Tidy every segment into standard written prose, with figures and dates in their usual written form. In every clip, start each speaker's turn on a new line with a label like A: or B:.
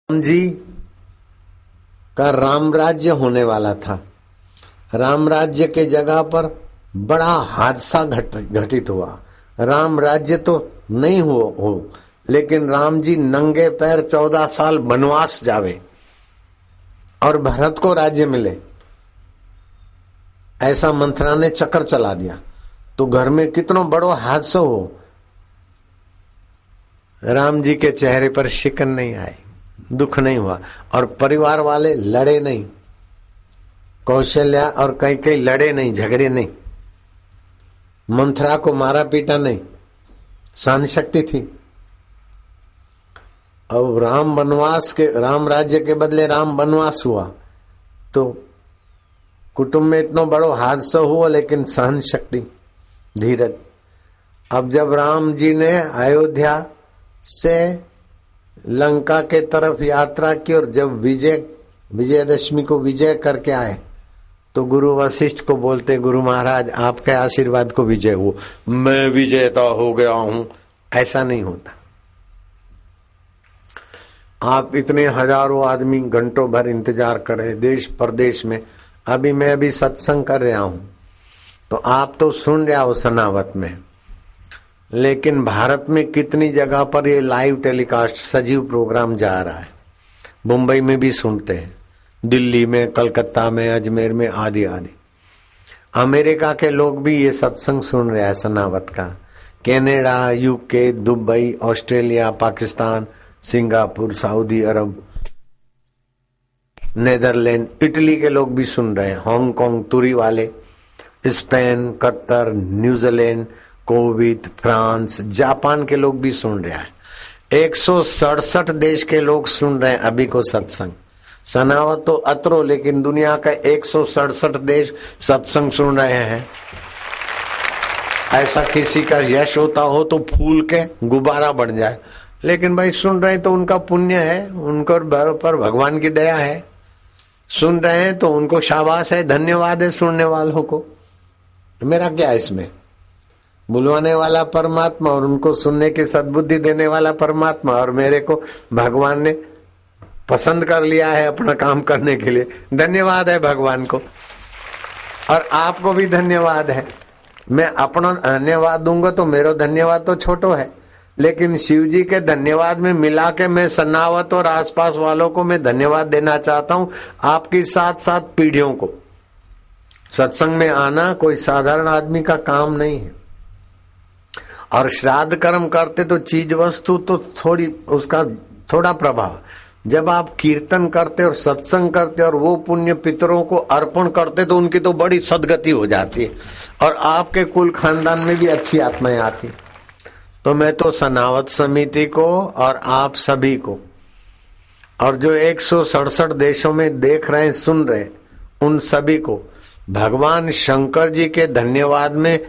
A: राम जी का राम राज्य होने वाला था। राम राज्य के जगह पर बड़ा हादसा घटित हुआ। राम राज्य तो नहीं हो लेकिन राम जी नंगे पैर 14 साल वनवास जावे और भरत को राज्य मिले, ऐसा मंथरा ने चक्कर चला दिया। तो घर में कितना बड़ो हादसा हो, राम जी के चेहरे पर शिकन नहीं आई, दुख नहीं हुआ और परिवार वाले लड़े नहीं, कौशल्या और कई कई लड़े नहीं, झगड़े नहीं, मंथरा को मारा पीटा नहीं, सहन शक्ति थी। अब राम राज्य के बदले राम वनवास हुआ तो कुटुंब में इतना बड़ो हादसा हुआ, लेकिन सहन शक्ति, धीरज। अब जब राम जी ने अयोध्या से लंका के तरफ यात्रा की और जब विजयदशमी को विजय करके आए तो गुरु वशिष्ठ को बोलते, गुरु महाराज आपके आशीर्वाद को विजय हुआ, मैं विजेता हो गया हूं। ऐसा नहीं होता। आप इतने हजारों आदमी घंटों भर इंतजार करें देश प्रदेश में। मैं अभी सत्संग कर रहा हूं तो आप तो सुन रहे हो सनावत में, लेकिन भारत में कितनी जगह पर ये लाइव टेलीकास्ट सजीव प्रोग्राम जा रहा है। मुंबई में भी सुनते हैं, दिल्ली में, कलकत्ता में, अजमेर में, आदि आदि। अमेरिका के लोग भी ये सत्संग सुन रहे हैं सनावत का। Canada, UK, Dubai, Australia, Pakistan, Singapore, Saudi Arab, Netherland, Italy के लोग भी सुन रहे हैं, हांगकांग, तुरी वाले, स्पेन, कतर, न्यूजीलैंड, कोविद, फ्रांस, जापान के लोग भी सुन रहे हैं। 167 देश के लोग सुन रहे हैं अभी को सत्संग। सनावत तो अतरो, लेकिन दुनिया का 167 देश सत्संग सुन रहे हैं। ऐसा किसी का यश होता हो तो फूल के गुब्बारा बन जाए, लेकिन भाई सुन रहे हैं तो उनका पुण्य है, उनको पर भगवान की दया है। सुन रहे हैं तो उनको शाबाश है, धन्यवाद है सुनने वालों को। मेरा क्या है इसमें? बुलवाने वाला परमात्मा और उनको सुनने की सद्बुद्धि देने वाला परमात्मा, और मेरे को भगवान ने पसंद कर लिया है अपना काम करने के लिए। धन्यवाद है भगवान को, और आपको भी धन्यवाद है। मैं अपना धन्यवाद दूंगा तो मेरा धन्यवाद तो छोटो है, लेकिन शिव जी के धन्यवाद में मिला के मैं सनावत और आसपास वालों को मैं धन्यवाद देना चाहता हूं। आपकी साथ साथ पीढ़ियों को सत्संग में आना कोई साधारण आदमी का काम नहीं है। और श्राद्ध कर्म करते तो चीज वस्तु तो उसका थोड़ा प्रभाव। जब आप कीर्तन करते और सत्संग करते और वो पुण्य पितरों को अर्पण करते तो उनकी तो बड़ी सदगति हो जाती है, और आपके कुल खानदान में भी अच्छी आत्माएं आती। तो मैं तो सनावत समिति को और आप सभी को, और जो 167 देशों में देख रहे हैं, सुन रहे हैं, उन सभी को भगवान शंकर जी के धन्यवाद में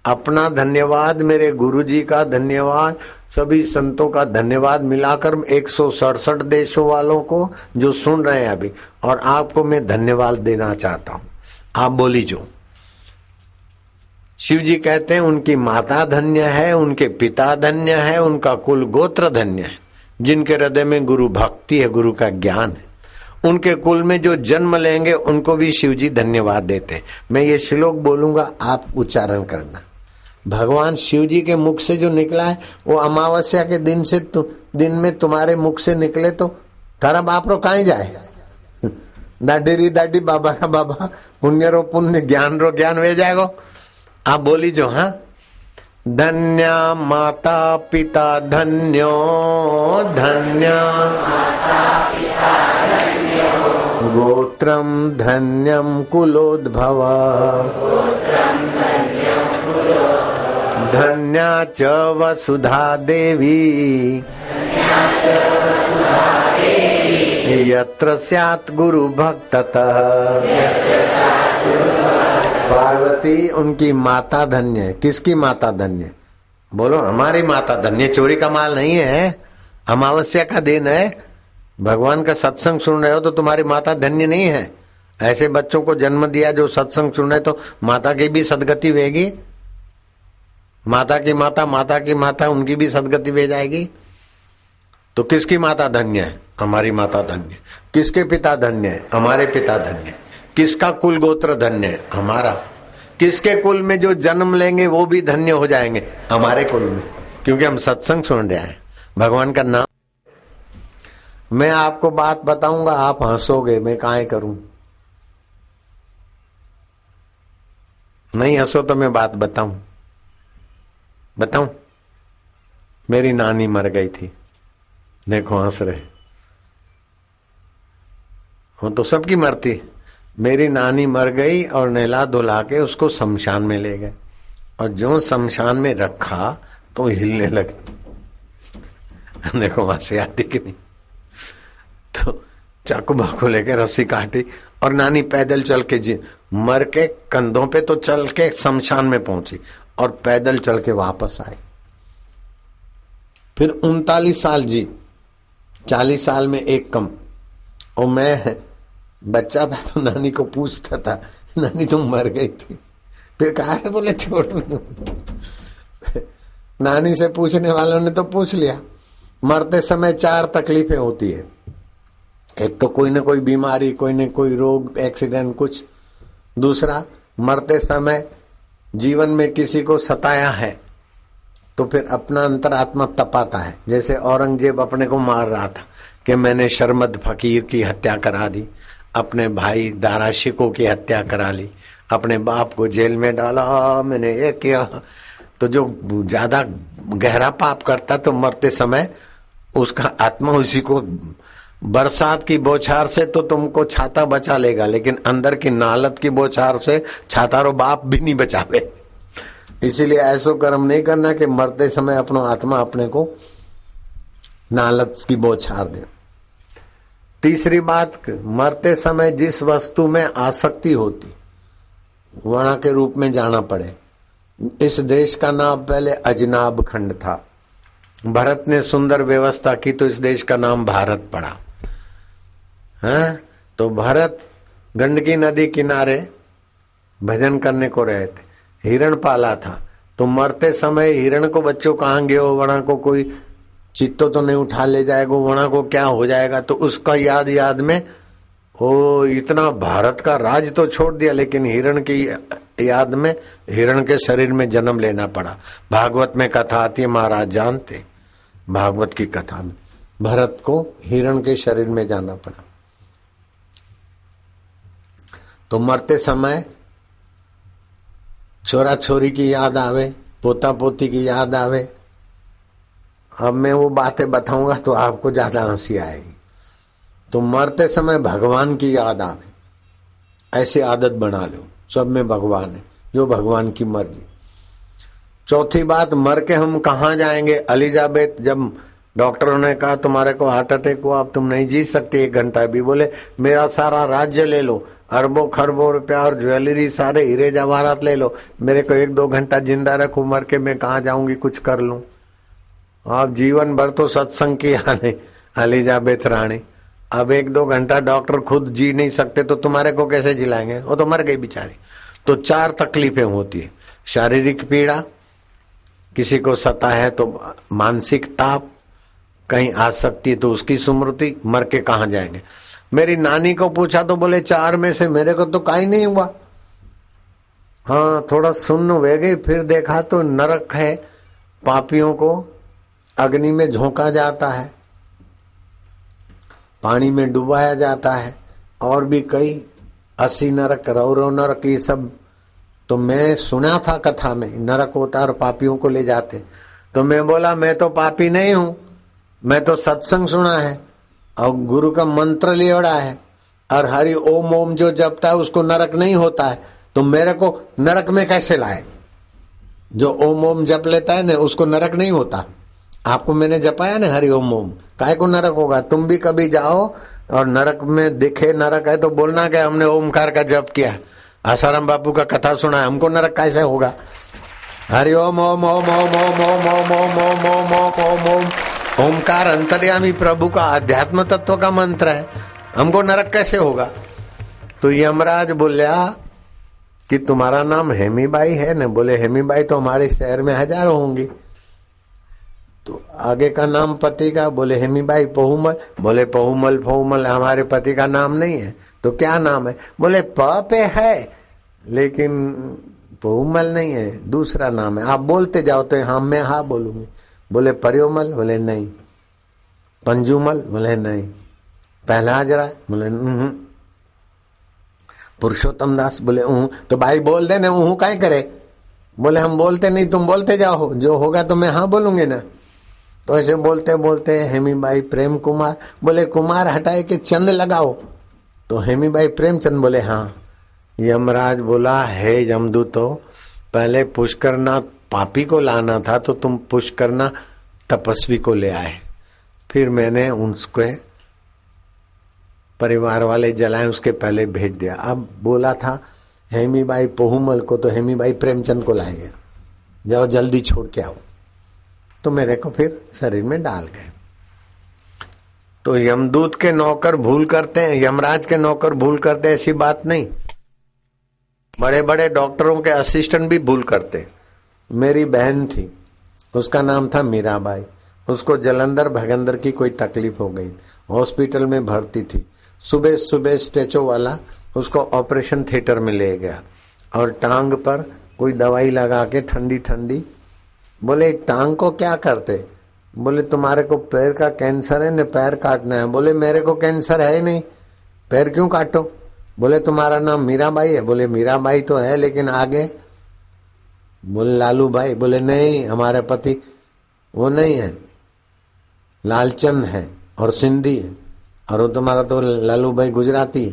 A: अपना धन्यवाद, मेरे गुरु जी का धन्यवाद, सभी संतों का धन्यवाद मिलाकर 167 देशों वालों को जो सुन रहे हैं अभी, और आपको मैं धन्यवाद देना चाहता हूं। आप बोली जो शिव जी कहते हैं उनकी माता धन्य है, उनके पिता धन्य है, उनका कुल गोत्र धन्य है, जिनके हृदय में गुरु भक्ति है, गुरु का ज्ञान है। उनके कुल में जो जन्म लेंगे उनको भी शिव जी धन्यवाद देते हैं। मैं ये श्लोक बोलूंगा, आप उच्चारण करना। भगवान शिव जी के मुख से जो निकला है वो अमावस्या के दिन में तुम्हारे मुख से निकले तो थारा बाप रो कहीं जाए। दाडी री दाडी, बाबा रा बाबा, पुण्य रो पुण्य, ज्ञान रो ज्ञान वे जाएगो। आप बोली जो, हाँ। धन्य माता पिता धन्यो, धन्य गोत्रम धन्यम कुलोद्भव, धन्या च वसुधा देवी, यत्र स्यात् गुरु भक्ततः। पार्वती उनकी माता धन्य है। किसकी माता धन्य? बोलो हमारी माता धन्य। चोरी का माल नहीं है, अमावस्या का दिन है, भगवान का सत्संग सुन रहे हो तो तुम्हारी माता धन्य नहीं है। ऐसे बच्चों को जन्म दिया जो सत्संग सुन रहे तो माता की भी सदगति होगी। माता की माता उनकी भी सदगति वे जाएगी। तो किसकी माता धन्य है? हमारी माता धन्य। किसके पिता धन्य है? हमारे पिता धन्य। किसका कुल गोत्र धन्य है? हमारा। किसके कुल में जो जन्म लेंगे वो भी धन्य हो जाएंगे? हमारे कुल में, क्योंकि हम सत्संग सुन रहे हैं, भगवान का नाम। मैं आपको बात बताऊंगा, आप हंसोगे, मैं काहे करूं? नहीं हंसो तो मैं बात बताऊं। मेरी नानी मर गई थी, देखो हंस रहे हो, तो सबकी मरती। मेरी नानी मर गई और नहला धुला के उसको शमशान में ले गए, और जो शमशान में रखा तो हिलने लगे। देखो हंसी आती कि नहीं? तो चाकू बाकू लेके रस्सी काटी, और नानी पैदल चल के मर के कंधों पे तो चल के शमशान में पहुंची, और पैदल चल के वापस आई। फिर 39 साल जी, 40 साल में एक कम। और मैं बच्चा था तो नानी को पूछता था, नानी तुम मर गई थी? फिर कहा है, बोले छोड़। नानी से पूछने वालों ने तो पूछ लिया। मरते समय 4 तकलीफें होती है। एक तो कोई ना कोई बीमारी, कोई न कोई रोग, एक्सीडेंट कुछ। दूसरा, मरते समय जीवन में किसी को सताया है तो फिर अपना अंतरात्मा तपाता है। जैसे औरंगजेब अपने को मार रहा था कि मैंने शर्मद फकीर की हत्या करा दी, अपने भाई दारा शिको की हत्या करा ली, अपने बाप को जेल में डाला, मैंने ये किया। तो जो ज्यादा गहरा पाप करता तो मरते समय उसका आत्मा उसी को, बरसात की बौछार से तो तुमको छाता बचा लेगा, लेकिन अंदर की नालत की बौछार से छातारो बाप भी नहीं बचावे। इसीलिए ऐसो कर्म नहीं करना कि मरते समय अपनो आत्मा अपने को नालत की बौछार दे। तीसरी बात, मरते समय जिस वस्तु में आसक्ति होती वहां के रूप में जाना पड़े। इस देश का नाम पहले अजनाब खंड था, भरत ने सुंदर व्यवस्था की तो इस देश का नाम भारत पड़ा है। तो भरत गंडकी नदी किनारे भजन करने को रहे थे, हिरण पाला था। तो मरते समय हिरण को बच्चों कहाँ गए हो, वहां को कोई चित्तो तो नहीं उठा ले जाएगा, वहां को क्या हो जाएगा। तो उसका याद में ओ इतना भारत का राज तो छोड़ दिया, लेकिन हिरण की याद में हिरण के शरीर में जन्म लेना पड़ा। भागवत में कथा आती है, महाराज जानते, भागवत की कथा में भरत को हिरण के शरीर में जाना पड़ा। तो मरते समय छोरा छोरी की याद आवे, पोता पोती की याद आवे। अब मैं वो बातें बताऊंगा तो आपको ज्यादा हंसी आएगी। तो मरते समय भगवान की याद आवे, ऐसी आदत बना लो, सब में भगवान है, जो भगवान की मर्जी। चौथी बात, मर के हम कहाँ जाएंगे? एलिजाबेथ, जब डॉक्टरों ने कहा तुम्हारे को हार्ट अटैक हुआ, अब तुम नहीं जी सकते 1 घंटा भी, बोले मेरा सारा राज्य ले लो, अरबों खरबों रुपया और ज्वेलरी, सारे हीरे जवाहरात ले लो, मेरे को 1-2 घंटा जिंदा रखो, मर के मैं कहाँ जाऊंगी, कुछ कर लूं। आप जीवन भर तो सत्संग किया नहीं एलिजाबेथ रानी, अब 1-2 घंटा डॉक्टर खुद जी नहीं सकते तो तुम्हारे को कैसे जिलाएंगे? वो तो मर गई बेचारी। तो 4 तकलीफें होती है, शारीरिक पीड़ा, किसी को सता है तो मानसिक ताप, कहीं आसक्ति तो उसकी स्मृति, मर के कहाँ जाएंगे। मेरी नानी को पूछा तो बोले 4 में से मेरे को तो कहीं नहीं हुआ। हाँ, थोड़ा सुन्न हो गई, फिर देखा तो नरक है, पापियों को अग्नि में झोंका जाता है, पानी में डुबाया जाता है, और भी कई 80 नरक, रौरव नरक, ये सब तो मैं सुना था कथा में, नरक होता और पापियों को ले जाते। तो मैं बोला मैं तो पापी नहीं हूं, मैं तो सत्संग सुना है और गुरु का मंत्र लियोड़ा है, और हरि ओम ओम जो जपता है उसको नरक नहीं होता है, तो मेरे को नरक में कैसे लाए? जो ओम ओम जप लेता है ना उसको नरक नहीं होता। आपको मैंने जपाया ना हरि ओम ओम, काहे को नरक होगा? तुम भी कभी जाओ और नरक में दिखे नरक है तो बोलना कि हमने ओमकार का जप किया, आसाराम बापू का कथा सुना है, हमको नरक कैसे होगा? हरि ओम ओम ओम ओम ओम ओम ओम ओम ओम ओम ओम ओम। ओमकार अंतर्यामी प्रभु का आध्यात्म तत्व का मंत्र है, हमको नरक कैसे होगा? तो यमराज बोलिया कि तुम्हारा नाम हेमीबाई है न? बोले हेमीबाई तो हमारे शहर में हजारों होंगी। तो आगे का नाम पति का, बोले हेमीबाई पहुमल। बोले पहुमल पहुमल हमारे पति का नाम नहीं है, तो क्या नाम है? बोले प पे है लेकिन पहुमल नहीं है, दूसरा नाम है, आप बोलते जाओ तो हाँ मैं हाँ बोलूंगी। बोले परियोमल? बोले नहीं। पंजुमल? बोले नहीं। पहला जरा? बोले पुरुषोत्तम दास? बोले तो भाई बोल दे ना, काहे करे? बोले हम बोलते नहीं, तुम बोलते जाओ, जो होगा तो मैं हाँ बोलूंगी ना। तो ऐसे बोलते बोलते हेमीबाई प्रेम कुमार। बोले कुमार हटाए के चंद लगाओ। तो हेमीबाई प्रेमचंद? बोले हाँ। यमराज बोला हे यमदूतो, पहले पुष्करनाथ पापी को लाना था तो तुम पुष्करना तपस्वी को ले आए, फिर मैंने उसके परिवार वाले जलाए, उसके पहले भेज दिया। अब बोला था हेमीबाई पहुमल को, तो हेमीबाई प्रेमचंद को लाएंगे, जाओ जल्दी छोड़ के आओ। तो मेरे को फिर शरीर में डाल गए। तो यमदूत के नौकर भूल करते हैं, यमराज के नौकर भूल करते हैं, ऐसी बात नहीं। बड़े बड़े डॉक्टरों के असिस्टेंट भी भूल करते। मेरी बहन थी, उसका नाम था मीराबाई। उसको जलंधर भगंदर की कोई तकलीफ हो गई, हॉस्पिटल में भर्ती थी। सुबह सुबह स्टेचो वाला उसको ऑपरेशन थिएटर में ले गया और टांग पर कोई दवाई लगा के ठंडी ठंडी। बोले टांग को क्या करते? बोले तुम्हारे को पैर का कैंसर है न, पैर काटना है। बोले मेरे को कैंसर है नहीं, पैर क्यों काटो? बोले तुम्हारा नाम मीराबाई है? बोले मीराबाई तो है लेकिन आगे? बोले लालू भाई। बोले नहीं, हमारे पति वो नहीं है, लालचंद है और सिंधी है, और वो तुम्हारा तो लालू भाई गुजराती।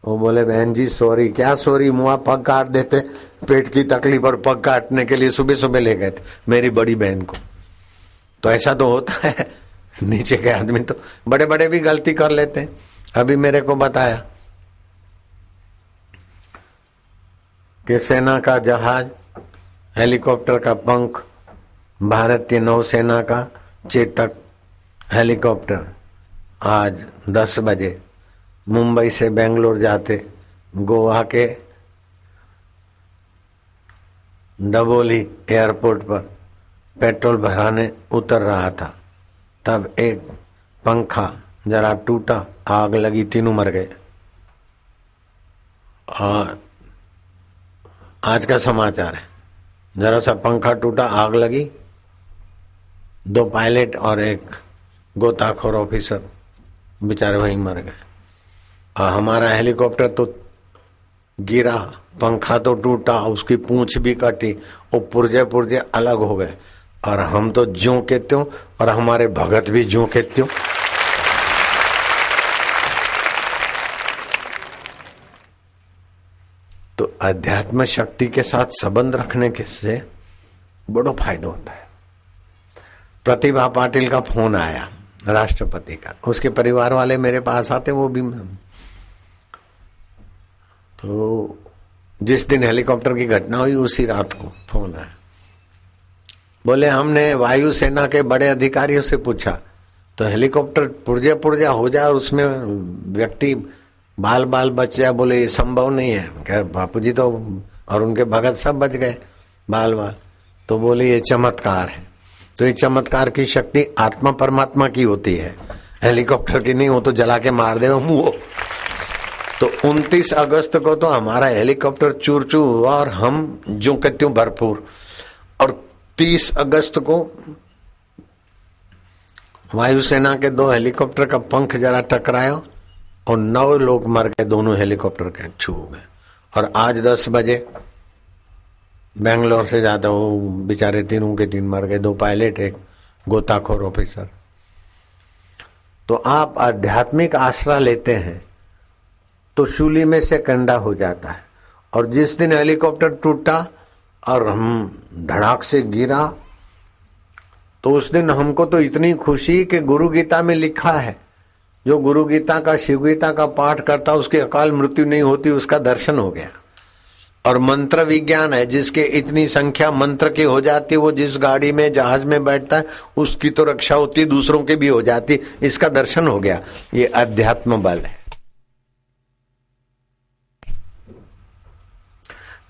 A: वो बोले बहन जी सॉरी। क्या सॉरी? मुआ पग काट देते, पेट की तकलीफ और पग काटने के लिए सुबह सुबह ले गए थे मेरी बड़ी बहन को। तो ऐसा तो होता है, नीचे के आदमी तो बड़े बड़े भी गलती कर लेते हैं। अभी मेरे को बताया कि सेना का जहाज, हेलीकॉप्टर का पंख, भारतीय नौसेना का चेतक हेलीकॉप्टर आज 10 बजे मुंबई से बेंगलोर जाते गोवा के डबोली एयरपोर्ट पर पेट्रोल भराने उतर रहा था, तब एक पंखा जरा टूटा, आग लगी, तीनों मर गए। और आज का समाचार है, जरा सा पंखा टूटा, आग लगी, 2 पायलट और एक गोताखोर ऑफिसर बेचारे वहीं मर गए। और हमारा हेलीकॉप्टर तो गिरा, पंखा तो टूटा, उसकी पूंछ भी कटी, वो पुर्जे पुर्जे अलग हो गए, और हम तो ज्यों के त्यों, और हमारे भगत भी ज्यों के त्यों। तो अध्यात्म शक्ति के साथ संबंध रखने के से बड़ो फायदा होता है। प्रतिभा पाटिल का फोन आया, राष्ट्रपति का, उसके परिवार वाले मेरे पास आते, वो भी। तो जिस दिन हेलीकॉप्टर की घटना हुई उसी रात को फोन आया। बोले हमने वायुसेना के बड़े अधिकारियों से पूछा, तो हेलीकॉप्टर पुर्जा पुर्जा हो जाए और उसमें व्यक्ति बाल बाल बच जाए, बोले ये संभव नहीं है। क्या बापू जी तो और उनके भगत सब बच गए बाल बाल। तो बोले ये चमत्कार है। तो ये चमत्कार की शक्ति आत्मा परमात्मा की होती है, हेलीकॉप्टर की नहीं, हो तो जला के मार दे वो। तो 29 अगस्त को तो हमारा हेलीकॉप्टर चूर चूर हुआ और हम जो कहते हूं भरपूर। और 30 अगस्त को वायुसेना के 2 हेलीकॉप्टर का पंख जरा टकराया और 9 लोग मर गए, दोनों हेलीकॉप्टर के छू गए। और आज 10 बजे बेंगलोर से जाता, वो बेचारे तीनों के 3 मर गए, 2 पायलट, एक गोताखोर ऑफिसर। तो आप आध्यात्मिक आश्रय लेते हैं तो शूली में से कंडा हो जाता है। और जिस दिन हेलीकॉप्टर टूटा और हम धड़ाक से गिरा, तो उस दिन हमको तो इतनी खुशी कि गुरु गीता में लिखा है, जो गुरु गीता का शिव गीता का पाठ करता उसकी अकाल मृत्यु नहीं होती, उसका दर्शन हो गया। और मंत्र विज्ञान है, जिसके इतनी संख्या मंत्र की हो जाती, वो जिस गाड़ी में जहाज में बैठता है उसकी तो रक्षा होती, दूसरों की भी हो जाती, इसका दर्शन हो गया। ये अध्यात्म बल है।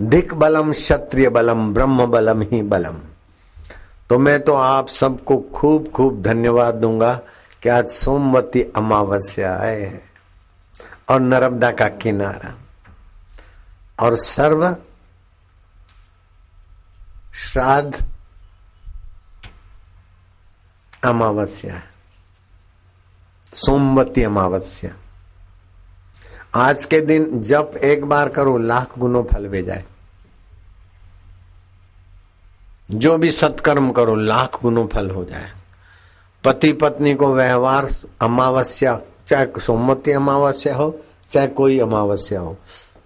A: धिक बलम क्षत्रिय बलम ब्रह्म बलम ही बलम। तो मैं तो आप सबको खूब खूब धन्यवाद दूंगा कि आज सोमवती अमावस्या है और नर्मदा का किनारा और सर्व श्राद्ध अमावस्या है, सोमवती अमावस्या। आज के दिन जप एक बार करो, लाख गुणों फल वे जाए। जो भी सत्कर्म करो, लाख गुणों फल हो जाए। पति पत्नी को व्यवहार अमावस्या, चाहे सोमवती अमावस्या हो चाहे कोई अमावस्या हो,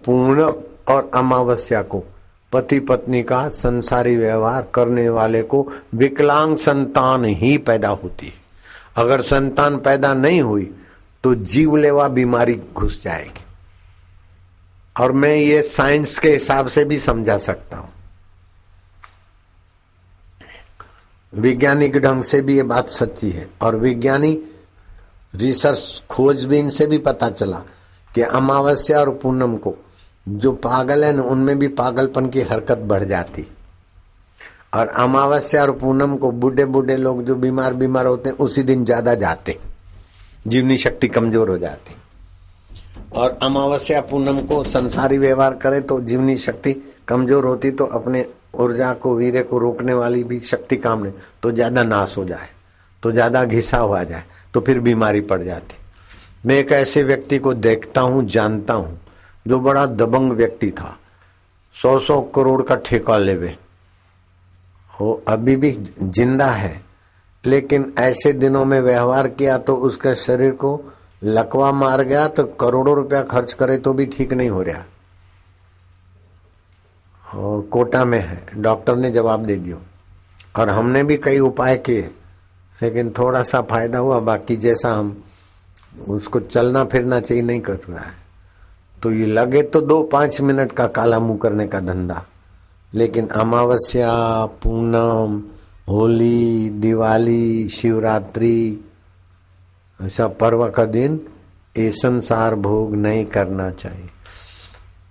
A: पूर्ण और अमावस्या को पति पत्नी का संसारी व्यवहार करने वाले को विकलांग संतान ही पैदा होती है। अगर संतान पैदा नहीं हुई तो जीवलेवा बीमारी घुस जाएगी। और मैं ये साइंस के हिसाब से भी समझा सकता हूं, वैज्ञानिक ढंग से भी ये बात सच्ची है। और विज्ञानी रिसर्च खोजबीन से भी पता चला कि अमावस्या और पूनम को जो पागल है ना, उनमें भी पागलपन की हरकत बढ़ जाती। और अमावस्या और पूनम को बूढ़े बूढ़े लोग जो बीमार होते हैं उसी दिन ज्यादा जाते, जीवनी शक्ति कमजोर हो जाती। और अमावस्या पूनम को संसारी व्यवहार करे तो जीवनी शक्ति कमजोर होती, तो अपने ऊर्जा को वीर्य को रोकने वाली भी शक्ति काम नहीं, तो ज्यादा नाश हो जाए, तो ज्यादा घिसा हुआ जाए, तो फिर बीमारी पड़ जाती। मैं एक ऐसे व्यक्ति को देखता हूं, जानता हूं, जो बड़ा दबंग व्यक्ति था, 100 करोड़ का ठेका लेवे, वो अभी भी जिंदा है, लेकिन ऐसे दिनों में व्यवहार किया तो उसके शरीर को लकवा मार गया, तो करोड़ों रुपया खर्च करे तो भी ठीक नहीं हो रहा। और कोटा में है, डॉक्टर ने जवाब दे दिया। और हमने भी कई उपाय किए, लेकिन थोड़ा सा फायदा हुआ, बाकी जैसा हम उसको चलना फिरना चाहिए नहीं कर रहा है। तो ये लगे तो 2-5 मिनट का काला मुंह करने का धंधा, लेकिन अमावस्या, पूनम, होली, दिवाली, शिवरात्रि, ऐसा पर्व का दिन ये संसार भोग नहीं करना चाहिए।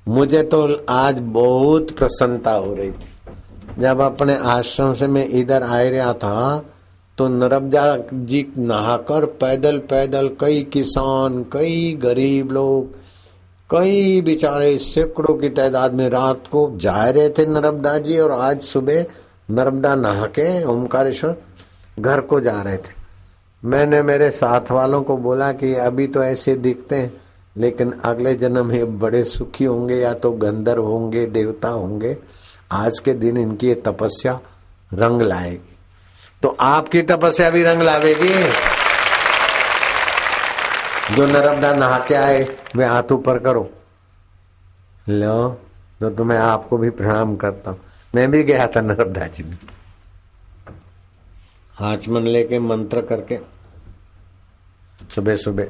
A: मुझे तो आज बहुत प्रसन्नता हो रही थी जब अपने आश्रम से मैं इधर आ रहा था, तो नर्मदा जी नहाकर पैदल पैदल कई किसान, कई गरीब लोग, कई बेचारे सैकड़ों की तादाद में रात को जा रहे थे नर्मदा जी, और आज सुबह नर्मदा नहा के ओमकारेश्वर घर को जा रहे थे। मैंने मेरे साथ वालों को बोला कि अभी तो ऐसे दिखते हैं, लेकिन अगले जन्म में बड़े सुखी होंगे, या तो गंधर्व होंगे, देवता होंगे। आज के दिन इनकी ये तपस्या रंग लाएगी, तो आपकी तपस्या भी रंग लावेगी। जो नर्मदा नहा के आए वे हाथ ऊपर करो, लो, तो तुम्हें आपको भी प्रणाम करता हूं। मैं भी गया था नर्मदा जी में, आचमन लेके मंत्र करके सुबह सुबह।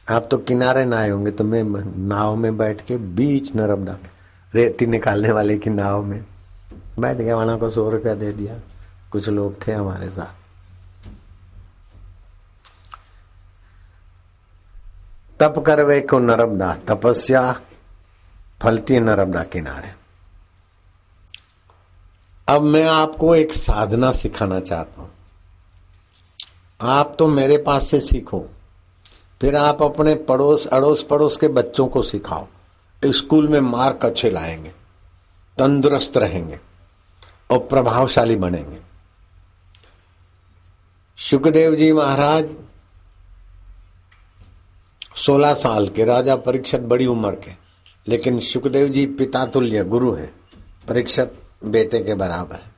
A: आप तो किनारे ना आए होंगे, तो मैं नाव में बैठ के बीच नर्मदा में, रेती निकालने वाले की नाव में बैठ गया। वहां को 100 रुपया दे दिया, कुछ लोग थे हमारे साथ। तप करवे को नर्मदा, तपस्या फलती है नर्मदा किनारे। अब मैं आपको एक साधना सिखाना चाहता हूं। आप तो मेरे पास से सीखो, फिर आप अपने अड़ोस पड़ोस के बच्चों को सिखाओ। स्कूल में मार्क अच्छे लाएंगे, तंदुरुस्त रहेंगे और प्रभावशाली बनेंगे। सुखदेव जी महाराज 16 साल के, राजा परीक्षित बड़ी उम्र के, लेकिन सुखदेव जी पिता तुल्य गुरु है, परीक्षित बेटे के बराबर है।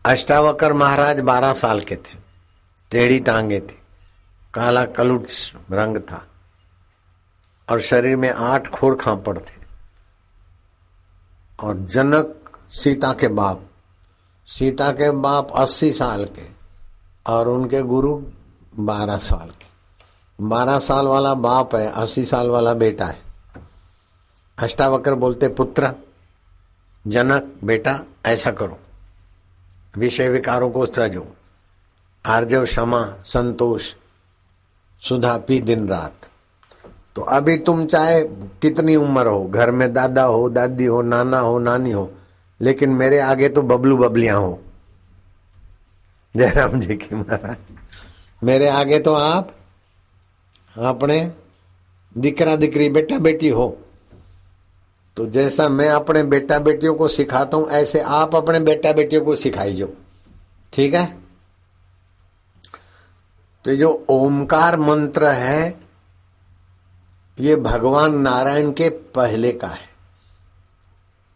A: अष्टावक्र महाराज 12 साल के थे, टेढ़ी टांगे थी, काला कलुट रंग था और शरीर में 8 खोड़ खापड़ थे। और जनक सीता के बाप 80 साल के, और उनके गुरु 12 साल के। 12 साल वाला बाप है, 80 साल वाला बेटा है। अष्टावक्र बोलते, पुत्र जनक बेटा ऐसा करो, विषय विकारों को त्याजो, आर्जव, क्षमा, संतोष, सुधा पी दिन रात। तो अभी तुम चाहे कितनी उम्र हो, घर में दादा हो, दादी हो, नाना हो, नानी हो, लेकिन मेरे आगे तो बबलू बबलियां हो। जयराम जी की महाराज, मेरे आगे तो आप अपने दिकरा दिकरी बेटा बेटी हो, तो जैसा मैं अपने बेटा बेटियों को सिखाता हूं ऐसे आप अपने बेटा बेटियों को सिखाइए, ठीक है। तो जो ओमकार मंत्र है ये भगवान नारायण के पहले का है।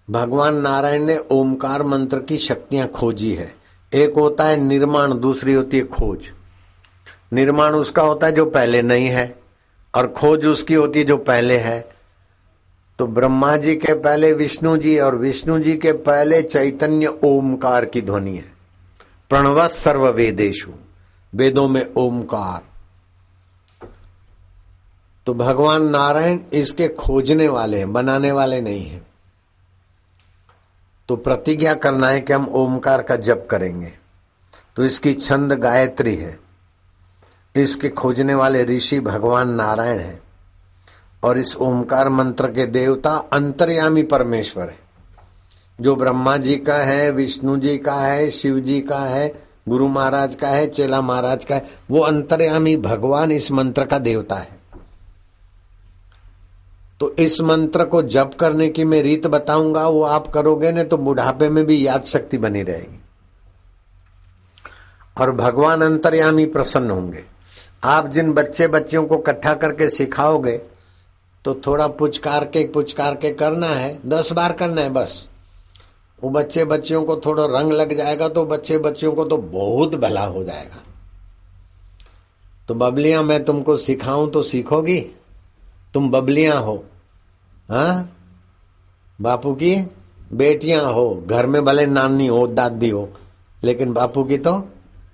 A: भगवान नारायण ने ओमकार मंत्र की शक्तियां खोजी है। एक होता है निर्माण, दूसरी होती है खोज। निर्माण उसका होता है जो पहले नहीं है, और खोज उसकी होती है जो पहले है। तो ब्रह्मा जी के पहले विष्णु जी, और विष्णु जी के पहले चैतन्य ओमकार की ध्वनि है। प्रणव सर्व वेदेषु, वेदों में ओमकार। तो भगवान नारायण इसके खोजने वाले हैं, बनाने वाले नहीं हैं। तो प्रतिज्ञा करना है कि हम ओमकार का जप करेंगे। तो इसकी छंद गायत्री है। इसके खोजने वाले ऋषि भगवान नारायण है, और इस ओमकार मंत्र के देवता अंतर्यामी परमेश्वर है, जो ब्रह्मा जी का है, विष्णु जी का है, शिव जी का है, गुरु महाराज का है, चेला महाराज का है। वो अंतर्यामी भगवान इस मंत्र का देवता है। तो इस मंत्र को जप करने की मैं रीत बताऊंगा, वो आप करोगे ने तो बुढ़ापे में भी याद शक्ति बनी रहेगी, और भगवान अंतर्यामी प्रसन्न होंगे। आप जिन बच्चे बच्चियों को इकट्ठा करके सिखाओगे तो थोड़ा पुचकार के करना है, 10 बार करना है बस। वो बच्चे बच्चियों को थोड़ा रंग लग जाएगा तो बच्चे बच्चियों को तो बहुत भला हो जाएगा। तो बबलियां मैं तुमको सिखाऊं तो सीखोगी? तुम बबलियां हो, हाँ, बापू की बेटियां हो। घर में भले नानी हो, दादी हो, लेकिन बापू की तो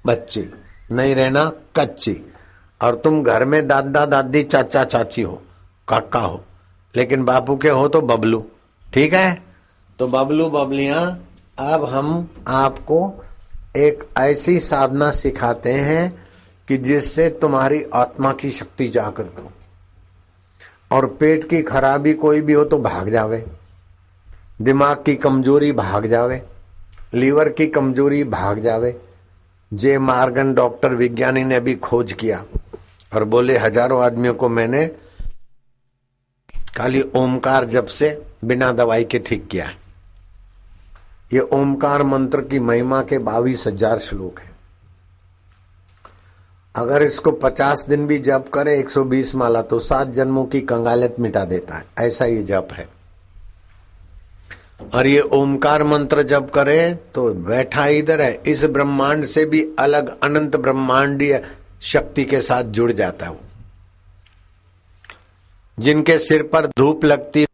A: बच्ची, नहीं रहना कच्ची। और तुम घर में दादा दादी चाचा चाची हो, काका हो, लेकिन बापू के हो तो बबलू, ठीक है। तो बबलू बबलियां, अब हम आपको एक ऐसी साधना सिखाते हैं कि जिससे तुम्हारी आत्मा की शक्ति जागृत हो, और पेट की खराबी कोई भी हो तो भाग जावे, दिमाग की कमजोरी भाग जावे, लीवर की कमजोरी भाग जावे। जे मार्गन डॉक्टर विज्ञानी ने भी खोज किया और बोले हजारों आदमियों को मैंने खाली ओमकार जप से बिना दवाई के ठीक किया है। ये ओमकार मंत्र की महिमा के 22,000 श्लोक है। अगर इसको 50 दिन भी जप करे, 120 माला, तो 7 जन्मों की कंगालियत मिटा देता है। ऐसा ये जप है। और ये ओमकार मंत्र जप करे तो बैठा इधर है, इस ब्रह्मांड से भी अलग अनंत ब्रह्मांडीय शक्ति के साथ जुड़ जाता है। वो जिनके सिर पर धूप लगती